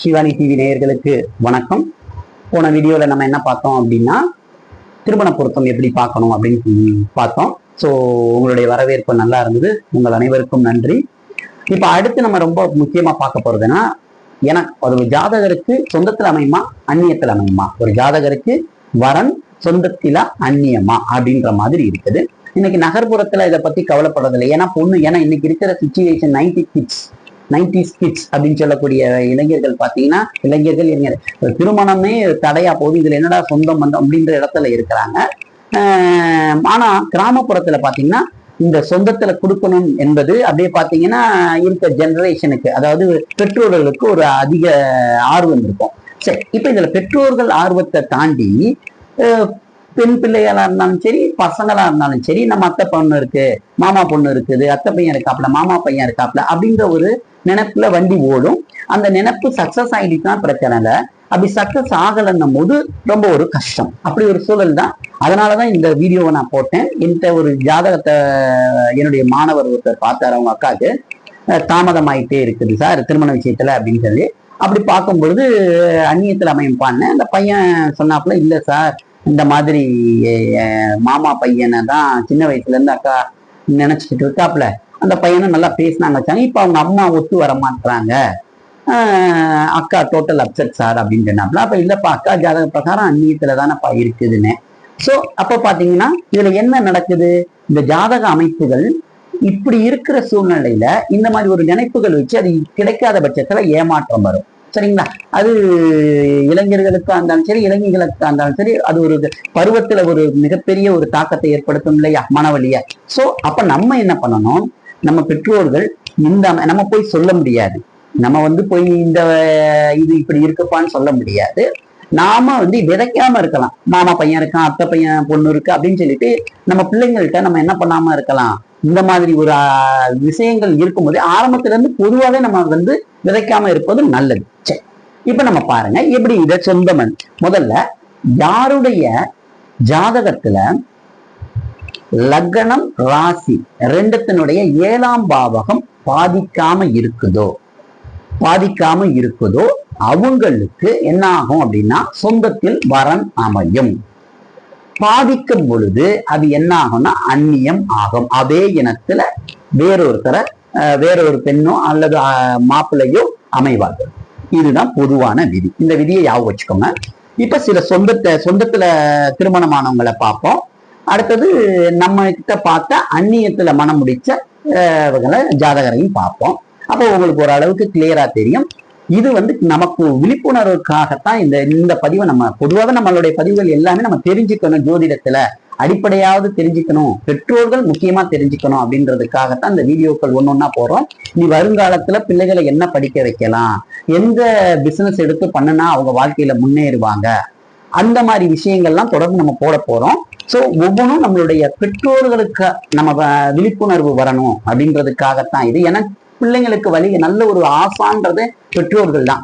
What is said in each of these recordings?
Shivani TV நேயர்களுக்கு வணக்கம். போன வீடியோவில் நம்ம என்ன பார்த்தோம் அப்படின்னா, திருமண பொருத்தம் எப்படி பார்க்கணும் அப்படின்னு பார்த்தோம். ஸோ உங்களுடைய வரவேற்பு நல்லா இருந்தது. உங்கள் அனைவருக்கும் நன்றி. இப்போ அடுத்து நம்ம ரொம்ப முக்கியமாக பார்க்க போறதுன்னா, ஒரு ஜாதகருக்கு சொந்தத்தில் அமையுமா அந்நியத்தில் அமையுமா, ஒரு ஜாதகருக்கு வரன் சொந்தத்தில அந்நியமா அப்படின்ற மாதிரி இருக்குது. இன்னைக்கு நகர்ப்புறத்துல இதை பத்தி கவலைப்படுறதில்லை. ஏன்னா இன்னைக்கு இருக்கிற சிச்சுவேஷன் 90s கிட்ஸ் அப்படின்னு சொல்லக்கூடிய இளைஞர்கள் பாத்தீங்கன்னா, இளைஞர்கள் திருமணமே தடையா போகுது, இதுல என்னடா சொந்தம் பந்தம் அப்படின்ற இடத்துல இருக்கிறாங்க. ஆனா கிராமப்புறத்துல பாத்தீங்கன்னா இந்த சொந்தத்துல கொடுக்கணும் என்பது அப்படியே பாத்தீங்கன்னா இருக்க ஜெனரேஷனுக்கு, அதாவது பெற்றோர்களுக்கு ஒரு அதிக ஆர்வம் இருக்கும். சரி, இப்ப இதுல பெற்றோர்கள் ஆர்வத்தை தாண்டி பெண் பிள்ளைகளா இருந்தாலும் சரி, பசங்களா இருந்தாலும் சரி, நம்ம அத்தை பொண்ணு இருக்கு, மாமா பொண்ணு இருக்குது, அத்தை பையன் இருக்காப்ல, மாமா பையன் இருக்காப்ல அப்படின்ற ஒரு நினைப்புல வண்டி ஓடும். அந்த நினைப்பு சக்சஸ் ஆகிடுச்சுன்னா பிரச்சனை இல்லை. அப்படி சக்சஸ் ஆகலைன்னும் போது ரொம்ப ஒரு கஷ்டம். அப்படி ஒரு சூழல் தான். அதனாலதான் இந்த வீடியோவை நான் போட்டேன். இந்த ஒரு ஜாதகத்தை என்னுடைய மாணவர் ஒருத்தர் பார்த்தாரு, அவங்க அக்காவுக்கு தாமதமாயிட்டே இருக்குது சார் திருமண விஷயத்துல அப்படின்னு சொல்லி. அப்படி பார்க்கும் பொழுது அந்நியத்தில் அமைப்பான்னு அந்த பையன் சொன்னாப்புல, இல்லை சார் இந்த மாதிரி மாமா பையனை தான் சின்ன வயசுல இருந்து அக்கா நினைச்சிட்டு இருக்காப்புல, அந்த பையனும் நல்லா பேசினாங்க வச்சாங்க. இப்ப அவங்க அம்மா ஒத்து வர மாட்டாங்க, அக்கா டோட்டல் அப்செட் சார் அப்படின்னு சொன்னாப்புல. அப்ப இல்லப்பா, அக்கா ஜாதக பிரகாரம் அந்நியத்துல தானேப்பா இருக்குதுன்னு. சோ அப்ப பாத்தீங்கன்னா இதுல என்ன நடக்குது, இந்த ஜாதக அமைப்புகள் இப்படி இருக்கிற சூழ்நிலையில இந்த மாதிரி ஒரு நினைப்புகள் வச்சு அது கிடைக்காத பட்சத்துல ஏமாற்றம் வரும். சரிங்களா? அது இளைஞர்களுக்கா இருந்தாலும் சரி, இளைஞர்களுக்கா இருந்தாலும் சரி, அது ஒரு பருவத்துல ஒரு மிகப்பெரிய ஒரு தாக்கத்தை ஏற்படுத்தும் இல்லையா, மனவழிய. சோ அப்ப நம்ம என்ன பண்ணணும், நம்ம பெற்றோர்கள் நம்ம போய் சொல்ல முடியாது, நம்ம போய் இது இப்படி இருக்குப்பான்னு சொல்ல முடியாது. நாம விதைக்காம இருக்கலாம். மாமா பையன் இருக்கான், அத்தை பையன் பொண்ணு இருக்கு அப்படின்னு சொல்லிட்டு நம்ம பிள்ளைங்கள்ட்ட நம்ம என்ன பண்ணாம இருக்கலாம். இந்த மாதிரி ஒரு விஷயங்கள் இருக்கும்போது ஆரம்பத்துல இருந்து பொதுவாகவே நம்ம விதைக்காம இருப்பது நல்லது. சரி, இப்ப நம்ம பாருங்க எப்படி இதை சொந்தமன். முதல்ல யாருடைய ஜாதகத்துல லக்னம் ராசி ரெண்டத்தினுடைய 7ஆம் பாவகம் பாதிக்காம இருக்குதோ அவங்களுக்கு என்ன ஆகும் அப்படின்னா சொந்தத்தில் வரன் அமையும். பாதிக்கும் பொழுது அது என்ன ஆகும்னா அந்நியம் ஆகும். அதே இனத்துல வேறொரு பெண்ணோ அல்லது மாப்பிள்ளையோ அமைவார்கள். இதுதான் பொதுவான விதி. இந்த விதியை ஞாபகம் வச்சுக்கோங்க. இப்ப சில சொந்தத்துல திருமணமானவங்களை பார்ப்போம். அடுத்தது நம்ம கிட்ட பார்த்த அந்நியத்துல மனம் முடிச்ச ஜாதகரையும் பார்ப்போம். அப்போ உங்களுக்கு ஒரு அளவுக்கு கிளியரா தெரியும். இது நமக்கு விழிப்புணர்வுக்காகத்தான் இந்த பதிவை நம்ம பொதுவாக நம்மளுடைய பதிவுகள் எல்லாமே நம்ம தெரிஞ்சுக்கணும். ஜோதிடத்துல அடிப்படையாவது தெரிஞ்சுக்கணும், பெற்றோர்கள் முக்கியமா தெரிஞ்சுக்கணும் அப்படின்றதுக்காகத்தான் இந்த வீடியோக்கள் ஒன்னொன்னா போறோம். நீ வருங்காலத்துல பிள்ளைகளை என்ன படிக்க வைக்கலாம், எந்த பிசினஸ் எடுத்து பண்ணுனா அவங்க வாழ்க்கையில முன்னேறுவாங்க, அந்த மாதிரி விஷயங்கள்லாம் தொடர்ந்து நம்ம போட போறோம். ஸோ ஒவ்வொன்றும் நம்மளுடைய பெற்றோர்களுக்கு நம்ம விழிப்புணர்வு வரணும் அப்படின்றதுக்காகத்தான் இது. ஏன்னா பிள்ளைங்களுக்கு நல்ல ஒரு ஆசான்றது பெற்றோர்கள் தான்.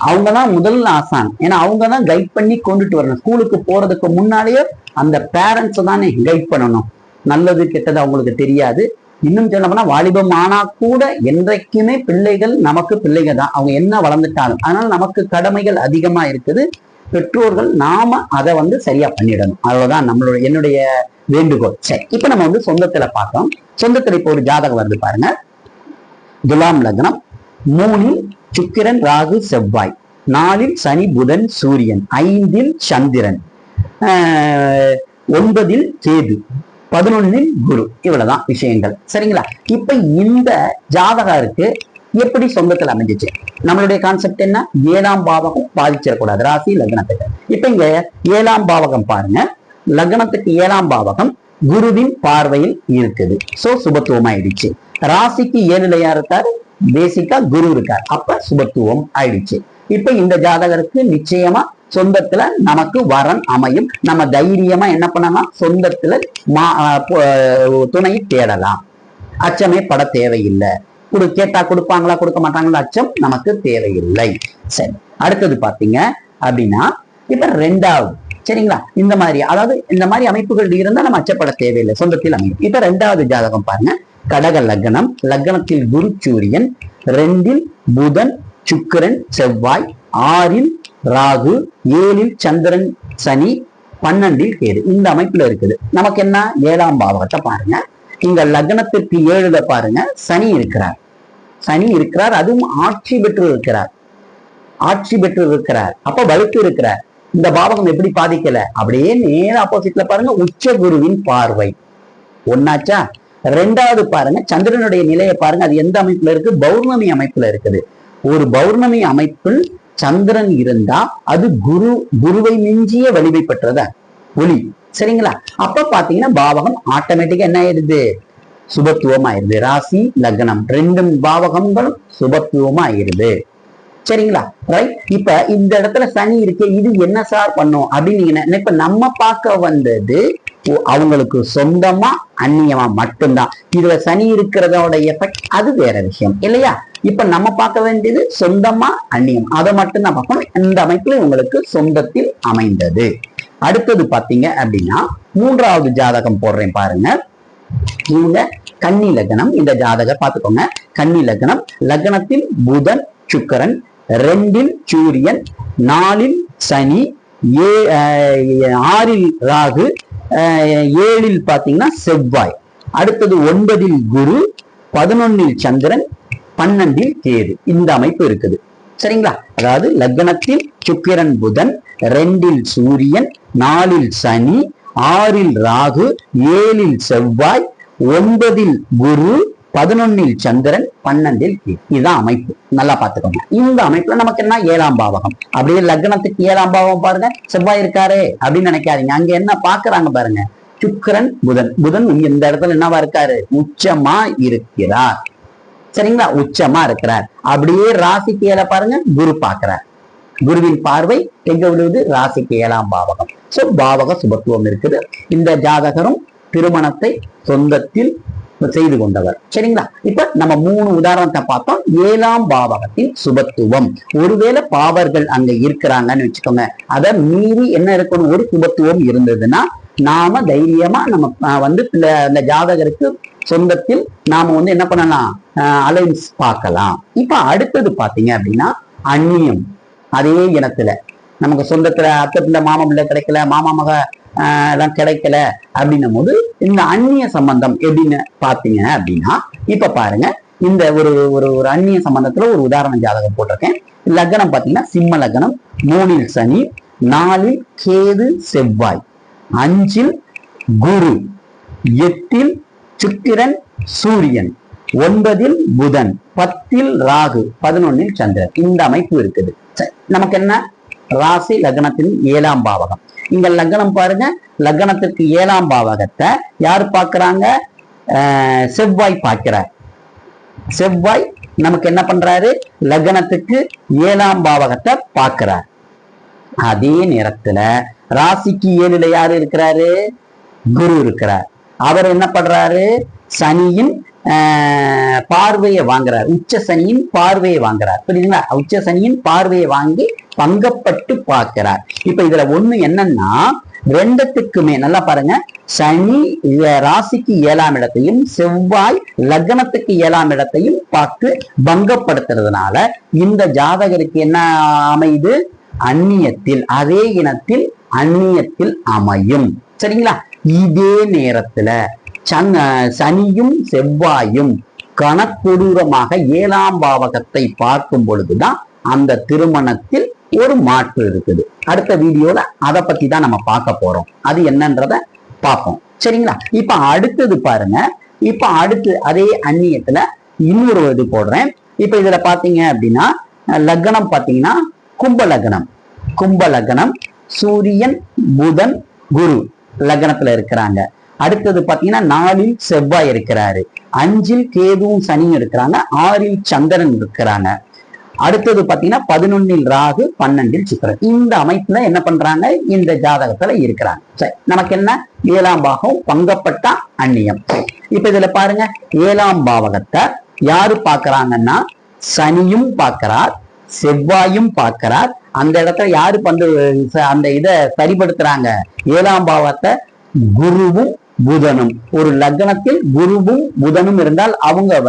அவங்கதான் முதல் ஆசான். ஏன்னா அவங்கதான் கைட் பண்ணி கொண்டுட்டு வரணும். ஸ்கூலுக்கு போறதுக்கு முன்னாலேயே அந்த பேரண்ட்ஸ் தானே கைட் பண்ணணும். நல்லது கெட்டது அவங்களுக்கு தெரியாது. இன்னும் சொல்ல போனா வாலிபம் ஆனா கூட என்றைக்குமே பிள்ளைகள் நமக்கு பிள்ளைங்க தான், அவங்க என்ன வளர்ந்துட்டாலும். அதனால நமக்கு கடமைகள் அதிகமா இருக்குது. பெற்றோர்கள் நாம அதை சரியா பண்ணிடணும். அவ்வளவுதான் என்னுடைய வேண்டுகோள். சரி, இப்ப நம்ம சொந்தத்துல பார்த்தோம். சொந்தத்துல இப்ப ஒரு ஜாதகம் வருது பாருங்க. துலாம் லக்னம், 3இல் சுக்கிரன் ராகு செவ்வாய், 4இல் சனி புதன் சூரியன், 5இல் சந்திரன், 9இல் கேது, 11இல் குரு. இவ்வளவுதான் விஷயங்கள். சரிங்களா? இப்ப இந்த ஜாதகருக்கு எப்படி சொந்தத்துல அமைஞ்சிச்சு? நம்மளுடைய கான்செப்ட் என்ன, 7ஆம் பாவகம் பாதிச்சிடக்கூடாது ராசி லக்னத்துக்கு. இப்ப இங்க 7ஆம் பாவகம் பாருங்க. லக்னத்துக்கு 7ஆம் பாவகம் குருவின் பார்வையில் இருக்குது. சோ சுபத்துவம் ஆயிடுச்சு. ராசிக்கு 7ல யார் இருக்காரு, பேசிக்கா குரு இருக்கார். அப்ப சுபத்துவம் ஆயிடுச்சு. இப்ப இந்த ஜாதகருக்கு நிச்சயமா சொந்தத்துல நமக்கு வரன் அமையும். நம்ம தைரியமா என்ன பண்ணலாம், சொந்தத்துல துணை தேடலாம். அச்சமே பட தேவையில்லை. கேட்டா கொடுப்பாங்களா கொடுக்க மாட்டாங்களா அச்சம் நமக்கு தேவையில்லை. சரி, அடுத்தது பாத்தீங்க அப்படின்னா இப்ப 2வது. சரிங்களா? இந்த மாதிரி அமைப்புகள் இருந்தா நம்ம அச்சப்பட தேவையில்லை, சொந்தத்தில் அமையும். இப்ப 2வது ஜாதகம் பாருங்க. கடக லக்னம், லக்னத்தில் குரு சூரியன், 2இல் புதன் சுக்கிரன் செவ்வாய், 6ல் ராகு, 7ல் சந்திரன் சனி, 12ல் கேது. இந்த அமைப்புல இருக்குது. நமக்கு என்ன 7ஆம் பாவகத்தை பாருங்க. இங்க லக்னத்திற்கு 7ல பாருங்க சனி இருக்கிறார். சனி இருக்கிறார், அதுவும் ஆட்சி பெற்று இருக்கிறார். ஆட்சி பெற்று இருக்கிறார், அப்ப வலுத்து இருக்கிறார். இந்த பாவகம் எப்படி பாதிக்கல? அப்படியே நேர ஆப்போசிட்ல பாருங்க உச்ச குருவின் பார்வை ஒன்னாச்சா. 2வது பாருங்க சந்திரனுடைய நிலையை பாருங்க. அது எந்த அமைப்புல இருக்கு? பௌர்ணமி அமைப்புல இருக்குது. ஒரு பௌர்ணமி அமைப்பில் சந்திரன் இருந்தா அது குருவை மிஞ்சிய வலிமை பெற்றத ஒளி. சரிங்களா? அப்ப பாத்தீங்கன்னா பாவகம் ஆட்டோமேட்டிக்கா என்ன ஆயிருது? சுபத்துவம் ஆயிருது. ராசி லக்னம் 2 பாவகங்களும் சுபத்துவமா ஆயிருது. சரிங்களா? ரைட். இப்ப இந்த இடத்துல சனி இருக்கு, இது என்ன சார் பண்ணும் அப்படின்னு நீங்க இப்ப நம்ம பார்க்க வந்தது அவங்களுக்கு சொந்தமா அந்நியமா மட்டும்தான். இதுல சனி இருக்கிறதோட எஃபெக்ட் அது வேற விஷயம் இல்லையா? இப்ப நம்ம பார்க்க வேண்டியது சொந்தமா அந்நியம், அதை மட்டும்தான் பார்க்கணும். இந்த அமைப்புல உங்களுக்கு சொந்தத்தில் அமைந்தது. அடுத்தது பாத்தீங்க அப்படின்னா 3வது ஜாதகம் போடுறேன் பாருங்க. இவங்க கன்னி லக்னம். இந்த ஜாதகம் பார்த்துக்கோங்க. கன்னி லக்னம். லக்னத்தில் புதன் சுக்கிரன், 2ல் சூரியன், 4ல் சனி, 6ல் ராகு, 7ல் பாத்தீங்கன்னா செவ்வாய். அடுத்தது 9ல் குரு, 11ல் சந்திரன், 12ல் கேது. இந்த அமைப்பு இருக்குது. சரிங்களா? அதாவது லக்னத்தில் சுக்கிரன் புதன், 2ல் சூரியன், 4ல் சனி, 6ல் ராகு, 7ல் செவ்வாய், 9ல் குரு, 11ல் சந்திரன், 12ல் கேது. இதுதான் அமைப்பு. நல்லா பார்த்துக்கோங்க. இந்த அமைப்புல நமக்கு என்ன? 7ஆம் பாவகம். அப்படியே லக்னத்துக்கு 7ஆம் பாவகம் பாருங்க. செவ்வாய் இருக்காரு அப்படின்னு நினைக்காதீங்க. அங்க என்ன பாக்குறாங்க பாருங்க? சுக்கிரன் புதன். புதன் இந்த இடத்துல என்னவா இருக்காரு? உச்சமா இருக்கிறார். சரிங்களா? உச்சமா இருக்கிறார். அப்படியே ராசிக்கு 7 பாருங்க, குரு பாக்குறார். குருவின் பார்வை எங்க விழுவுது? ராசிக்கு 7ஆம் பாவகம். சோ பாவக சுபத்துவம் இருக்குது. இந்த ஜாதகரும் திருமணத்தை சொந்தத்தில் செய்து கொண்டவர். சரிங்களா? இப்ப நம்ம 3 உதாரணத்தை பார்த்தோம். 7ஆம் பாவகத்தின் சுபத்துவம். ஒருவேளை பாவர்கள் அங்க இருக்கிறாங்கன்னு வச்சுக்கோங்க, அதை மீறி என்ன இருக்கணும்? ஒரு சுபத்துவம் இருந்ததுன்னா நாம தைரியமா நம்ம அந்த ஜாதகருக்கு சொந்தத்தில் நாம என்ன பண்ணலாம்? அலைன்ஸ் பார்க்கலாம். இப்ப அடுத்தது பாத்தீங்க அப்படின்னா அந்நியம். அதே இனத்துல நமக்கு சொந்தத்துல அத்தை பிள்ளை மாமா பிள்ளை கிடைக்கல, மாமா மக எல்லாம் கிடைக்கல அப்படின்னும் போது இந்த அந்நிய சம்பந்தம் எப்படின்னு பாத்தீங்க அப்படின்னா இப்ப பாருங்க. இந்த ஒரு ஒரு ஒரு அந்நிய சம்பந்தத்துல ஒரு உதாரண ஜாதகம் போட்டிருக்கேன். லக்னம் பாத்தீங்கன்னா சிம்ம லக்னம். 3ல் சனி, 4ல் கேது செவ்வாய், 5ல் குரு, 8ல் சுக்கிரன் சூரியன், 9ல் புதன், 10ல் ராகு, 11ல் சந்திரன். இந்த அமைப்பு இருக்குது. நமக்கு என்ன? ராசி லக்னத்தின் 7ஆம் பாவகம். இங்க லக்னம் பாருங்க. லக்னத்திற்கு 7ஆம் பாவகத்தை யாரு பாக்குறாங்க? செவ்வாய் பார்க்கிறார். செவ்வாய் நமக்கு என்ன பண்றாரு? லக்னத்துக்கு 7ஆம் பாவகத்தை பார்க்கிறார். அதே நேரத்துல ராசிக்கு 7ல யாரு இருக்கிறாரு? குரு இருக்கிறார். அவர் என்ன பண்றாரு? சனியின் பார்வையை வாங்குறார். உச்ச சனியின் பார்வையை வாங்குறார். புரியுதுங்களா? உச்ச சனியின் பார்வையை வாங்கி பங்கப்பட்டு பார்க்கிறார். இப்ப இதுல ஒண்ணு என்னன்னா, 2த்துக்குமே நல்லா பாருங்க. சனி ராசிக்கு 7ஆம் இடத்தையும் செவ்வாய் லக்னத்துக்கு 7ஆம் இடத்தையும் பார்த்து பங்கப்படுத்துறதுனால இந்த ஜாதகருக்கு என்ன அமைது? அந்நியத்தில், அதே இனத்தில் அந்நியத்தில் அமையும். சரிங்களா? இதே நேரத்துல சனியும் செவ்வாயும் கணக்கொடூரமாக 7ஆம் பாவகத்தை பார்க்கும் பொழுதுதான் அந்த திருமணத்தில் ஒரு மாற்று இருக்குது. அடுத்த வீடியோல அதை பத்தி தான் நம்ம பார்க்க போறோம். அது என்னன்றத பார்ப்போம். சரிங்களா? இப்ப அடுத்தது பாருங்க. இப்ப அடுத்து அதே அந்நியத்துல இன்னொரு இது போடுறேன். இப்ப இதுல பாத்தீங்க அப்படின்னா லக்னம் பாத்தீங்கன்னா கும்ப லக்னம். கும்ப லக்னம். சூரியன் புதன் குரு லக்னத்துல இருக்கிறாங்க. அடுத்தது பாத்தீங்கன்னா 4ல் செவ்வாய் இருக்கிறாரு, 5ல் கேதுவும் சனியும் இருக்கிறாங்க, 6ல் சந்திரன் இருக்கிறாங்க. அடுத்தது பாத்தீங்கன்னா 11ல் ராகு, 12ல் சுக்கிரன். இந்த அமைப்புல என்ன பண்றாங்க? இந்த ஜாதகத்துல இருக்கிறாங்க. சரி, நமக்கு என்ன? 7ஆம் பாகம் பங்கப்பட்ட அந்நியம். இப்ப இதுல பாருங்க, 7ஆம் பாவகத்தை யாரு பாக்குறாங்கன்னா சனியும் பார்க்கிறார், செவ்வாயும் பார்க்கிறார். அந்த இடத்துல யாரு அந்த இதை சரிபடுத்துறாங்க? 7ஆம் பாவத்தை குருவும் புதனும். ஒரு லக்னத்தில் குருவும் புதனும் இருந்தால் அவங்க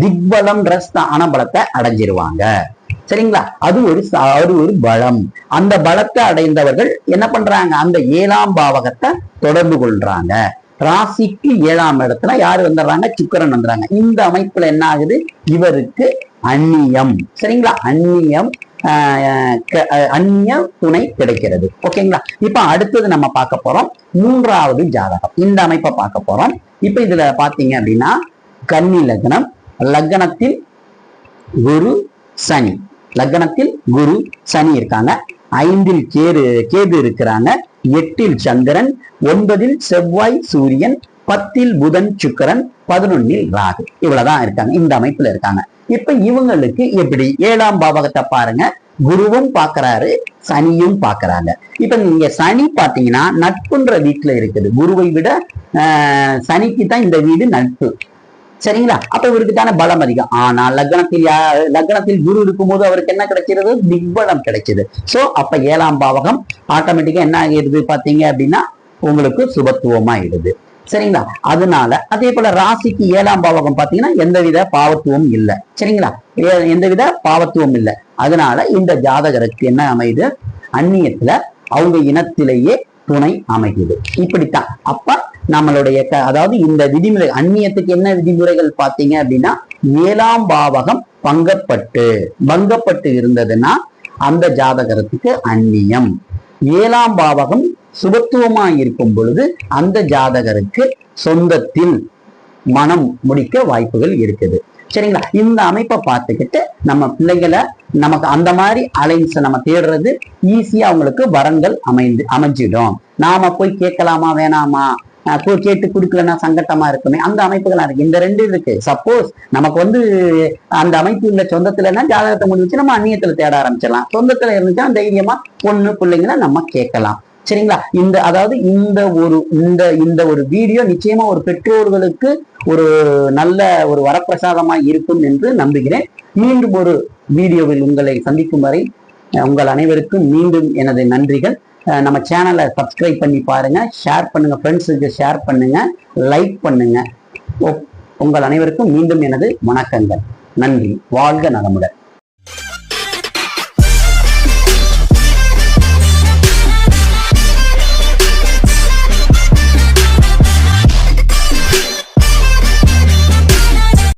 திக்பலம் ரஸ்தான பலத்தை அடைஞ்சிருவாங்க. சரிங்களா? அது ஒரு பலம். அந்த பலத்தை அடைந்தவர்கள் என்ன பண்றாங்க? அந்த 7ஆம் பாவகத்தை தொடர்பு கொள்றாங்க. ராசிக்கு 7ஆம் இடத்துல யாரு வந்துடுறாங்க? சுக்கிரன் வந்துடுறாங்க. இந்த அமைப்புல என்ன ஆகுது? இவருக்கு அந்நியம். சரிங்களா? அந்நிய துணை கிடைக்கிறது. ஓகேங்களா? இப்ப அடுத்தது நம்ம பார்க்க போறோம் 3வது ஜாதகம். இந்த அமைப்பை பார்க்க போறோம். இப்ப இதுல பாத்தீங்க அப்படின்னா கன்னி லக்னம், லக்னத்தில் குரு சனி, லக்னத்தில் குரு சனி இருக்காங்க. 5ல் கேது இருக்கிறாங்க. 8ல் சந்திரன், 9ல் செவ்வாய் சூரியன், 10ல் புதன் சுக்கிரன், 11ல் ராகு. இவ்வளவுதான் இருக்காங்க. இந்த அமைப்புல இருக்காங்க. இப்ப இவங்களுக்கு எப்படி? 7ஆம் பாவகத்தை பாருங்க. குருவும் பாக்குறாரு, சனியும் பாக்குறாங்க. இப்ப நீங்க சனி பாத்தீங்கன்னா நட்புன்ற வீட்டுல இருக்குது. குருவை விட சனிக்கு தான் இந்த வீடு நட்பு. சரிங்களா? அப்ப இவருக்கு தானே பலம் அதிகம். ஆனா லக்னத்தில் குரு இருக்கும்போது அவருக்கு என்ன கிடைக்கிறது? திக்பலம் கிடைச்சது. சோ அப்ப 7ஆம் பாவகம் ஆட்டோமேட்டிக்கா என்ன ஆகிடுது பாத்தீங்க அப்படின்னா உங்களுக்கு சுபத்துவமாயிடுது. சரிங்களா? அதனால அதே போல ராசிக்கு 7ஆம் பாவகம் பாத்தீங்கன்னா எந்தவித பாவத்துவம் இல்லை. சரிங்களா? எந்தவித பாவத்துவம் இல்லை. அதனால இந்த ஜாதகருக்கு என்ன அமையுது? அந்நியத்துல அவங்க இனத்திலேயே துணை அமைக்குது. இப்படித்தான். அப்ப நம்மளுடைய அதாவது இந்த விதிமுறை அந்நியத்துக்கு என்ன விதிமுறைகள் பாத்தீங்க அப்படின்னா 7ஆம் பாவகம் பங்கப்பட்டு இருந்ததுன்னா அந்த ஜாதகத்துக்கு அந்நியம். 7ஆம் பாவகம் சுபத்துவமா இருக்கும் பொழுது அந்த ஜாதகருக்கு சொந்தத்தில் மனம் முடிக்க வாய்ப்புகள் இருக்குது. சரிங்களா? இந்த அமைப்பை பார்த்துக்கிட்டு நம்ம பிள்ளைகளை நமக்கு அந்த மாதிரி அலைன்ஸ் நம்ம தேடுறது ஈஸியா அவங்களுக்கு வரங்கள் அமைஞ்சிடும். நாம போய் கேட்கலாமா வேணாமா, கேட்டு கொடுக்கலன்னா சங்கட்டமா இருக்குமே, அந்த அமைப்புகள் இருக்கு. இந்த 2 இருக்கு. சப்போஸ் நமக்கு அந்த அமைப்பு உள்ள சொந்தத்துலன்னா ஜாதகத்தை முடிச்சு நம்ம அந்நியத்துல தேட ஆரம்பிச்சிடலாம். சொந்தத்துல இருந்துச்சா தைரியமா பொண்ணு பிள்ளைங்களை நம்ம கேட்கலாம். சரிங்களா? அதாவது இந்த ஒரு வீடியோ நிச்சயமா ஒரு பெற்றோர்களுக்கு ஒரு நல்ல ஒரு வரப்பிரசாதமா இருக்கும் என்று நம்புகிறேன். மீண்டும் ஒரு வீடியோவில் உங்களை சந்திக்கும் வரை உங்கள் அனைவருக்கும் மீண்டும் எனது நன்றிகள். நம்ம சேனலை சப்ஸ்கிரைப் பண்ணி பாருங்க, ஷேர் பண்ணுங்க, ஃப்ரெண்ட்ஸுக்கு ஷேர் பண்ணுங்க, லைக் பண்ணுங்க. உங்கள் அனைவருக்கும் மீண்டும் எனது வணக்கங்கள். நன்றி. வாழ்க நலமுடன்.